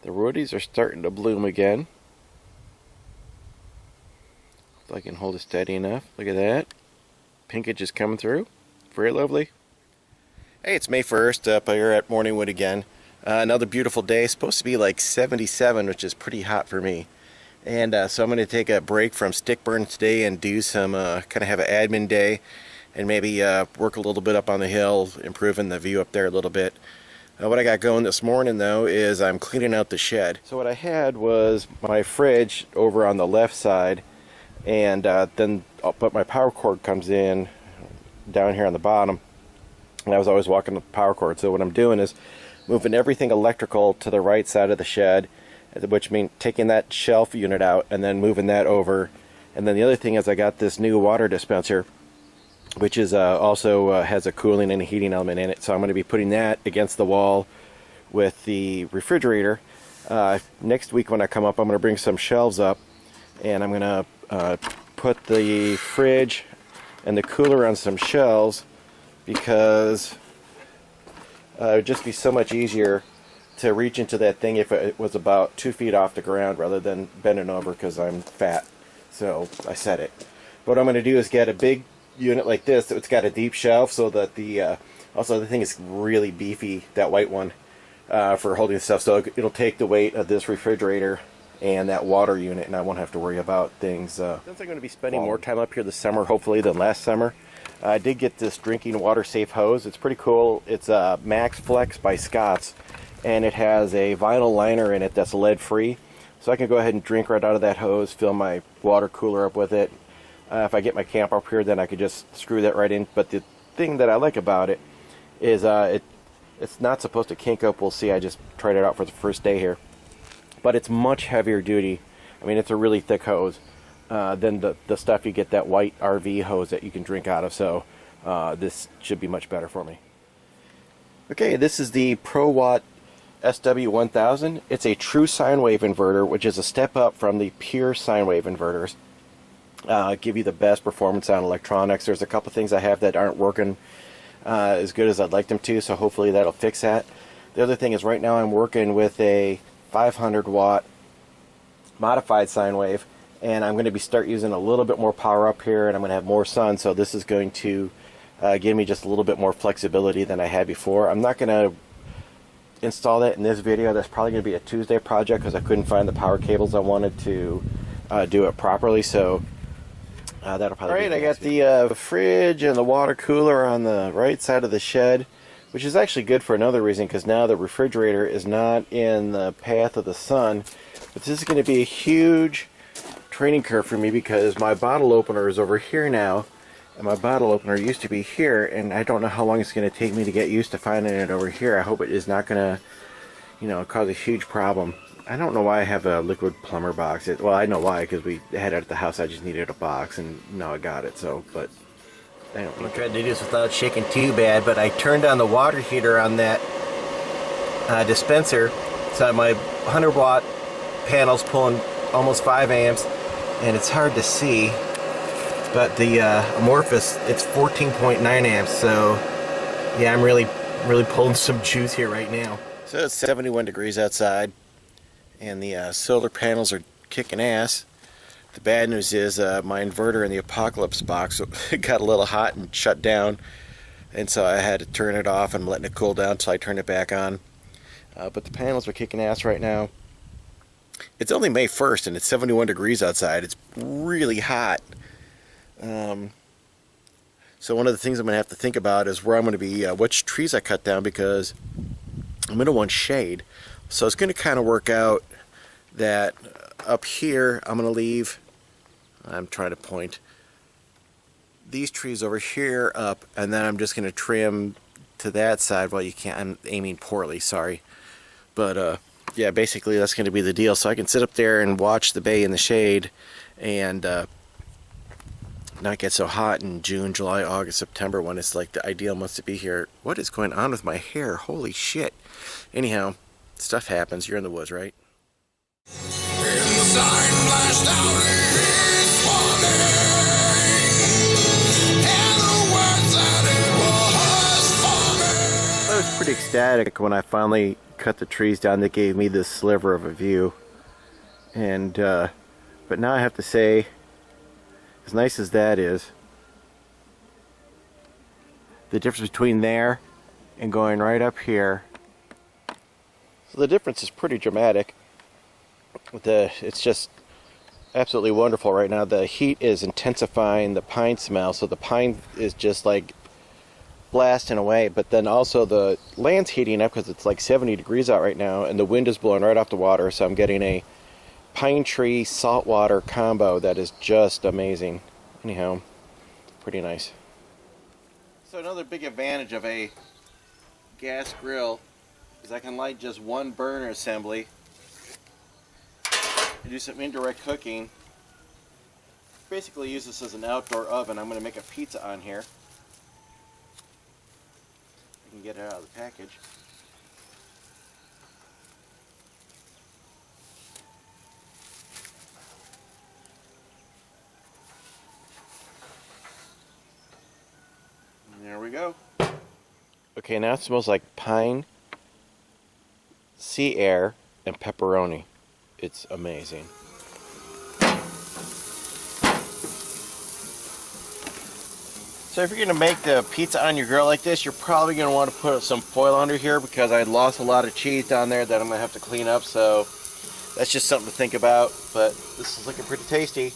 The rhodiots are starting to bloom again. If I can hold it steady enough. Look at that. Pinkage is coming through. Very lovely. Hey, it's May 1st up here at Morningwood again. Another beautiful day. It's supposed to be like 77, which is pretty hot for me. And so I'm going to take a break from stick burn today and do some, kind of have an admin day. And maybe work a little bit up on the hill, improving the view up there a little bit. What I got going this morning though is I'm cleaning out the shed. So what I had was my fridge over on the left side, and then but my power cord comes in down here on the bottom, and I was always walking the power cord. So what I'm doing is moving everything electrical to the right side of the shed, which means taking that shelf unit out and then moving that over. And then the other thing is I got this new water dispenser, which is also has a cooling and a heating element in it. So I'm going to be putting that against the wall with the refrigerator. Next week when I come up, I'm going to bring some shelves up, and I'm going to put the fridge and the cooler on some shelves, because it would just be so much easier to reach into that thing if it was about 2 feet off the ground rather than bending over, because I'm fat. So I said it. What I'm going to do is get a big unit like this. It's got a deep shelf, so that the also the thing is really beefy, that white one, for holding stuff. So it'll take the weight of this refrigerator and that water unit, and I won't have to worry about things. Since I'm going to be spending more time up here this summer, hopefully, than last summer, I did get this drinking water safe hose. It's pretty cool. It's a Max Flex by Scott's, and it has a vinyl liner in it that's lead free, so I can go ahead and drink right out of that hose, fill my water cooler up with it. If I get my camp up here, then I could just screw that right in. But the thing that I like about it is it's not supposed to kink up. We'll see. I just tried it out for the first day here. But it's much heavier duty. I mean, it's a really thick hose than the stuff you get, that white RV hose that you can drink out of. So this should be much better for me. Okay, this is the ProWatt SW1000. It's a true sine wave inverter, which is a step up from the pure sine wave inverters. Give you the best performance on electronics. There's a couple things I have that aren't working as good as I'd like them to, so hopefully that'll fix that. The other thing is, right now I'm working with a 500 watt modified sine wave, and I'm going to start using a little bit more power up here, and I'm going to have more sun, so this is going to give me just a little bit more flexibility than I had before. I'm not going to install that in this video. That's probably going to be a Tuesday project, because I couldn't find the power cables I wanted to do it properly. So that'll probably. Alright, I got the fridge and the water cooler on the right side of the shed, which is actually good for another reason, because now the refrigerator is not in the path of the sun. But this is going to be a huge training curve for me, because my bottle opener is over here now, and my bottle opener used to be here, and I don't know how long it's going to take me to get used to finding it over here. I hope it is not going to, cause a huge problem. I don't know why I have a liquid plumber box. Well, I know why, because we had it at the house. I just needed a box, and now I got it. So, but I don't know. I tried to do this without shaking too bad, but I turned on the water heater on that dispenser, so my 100 watt panel's pulling almost 5 amps, and it's hard to see. But the Amorphous, it's 14.9 amps. So, yeah, I'm really pulling some juice here right now. So it's 71 degrees outside, and the solar panels are kicking ass. The bad news is my inverter in the Apocalypse box got a little hot and shut down, and so I had to turn it off. I'm letting it cool down until I turn it back on. But the panels are kicking ass right now. It's only May 1st, and it's 71 degrees outside. It's really hot. So one of the things I'm going to have to think about is where I'm going to be, which trees I cut down, because I'm going to want shade. So it's going to kind of work out that up here I'm going to leave, I'm trying to point these trees over here up, and then I'm just going to trim to that side. Well, you can't, I'm aiming poorly, sorry. But yeah, basically that's going to be the deal. So I can sit up there and watch the bay in the shade, and not get so hot in June, July, August, September, when it's like the ideal months to be here. What is going on with my hair? Holy shit. Anyhow, stuff happens. You're in the woods, right? I was pretty ecstatic when I finally cut the trees down that gave me this sliver of a view. And but now I have to say, as nice as that is, the difference between there and going right up here, so the difference is pretty dramatic. It's just absolutely wonderful right now. The heat is intensifying the pine smell, so the pine is just like blasting away, but then also the land's heating up because it's like 70 degrees out right now, and the wind is blowing right off the water, so I'm getting a pine tree saltwater combo that is just amazing. Anyhow, pretty nice. So another big advantage of a gas grill is I can light just one burner assembly and do some indirect cooking. Basically use this as an outdoor oven. I'm going to make a pizza on here. I can get it out of the package. And there we go. Okay, now it smells like pine, sea air, and pepperoni. It's amazing. So if you're going to make the pizza on your grill like this, you're probably going to want to put some foil under here because I lost a lot of cheese down there that I'm going to have to clean up. So that's just something to think about. But this is looking pretty tasty.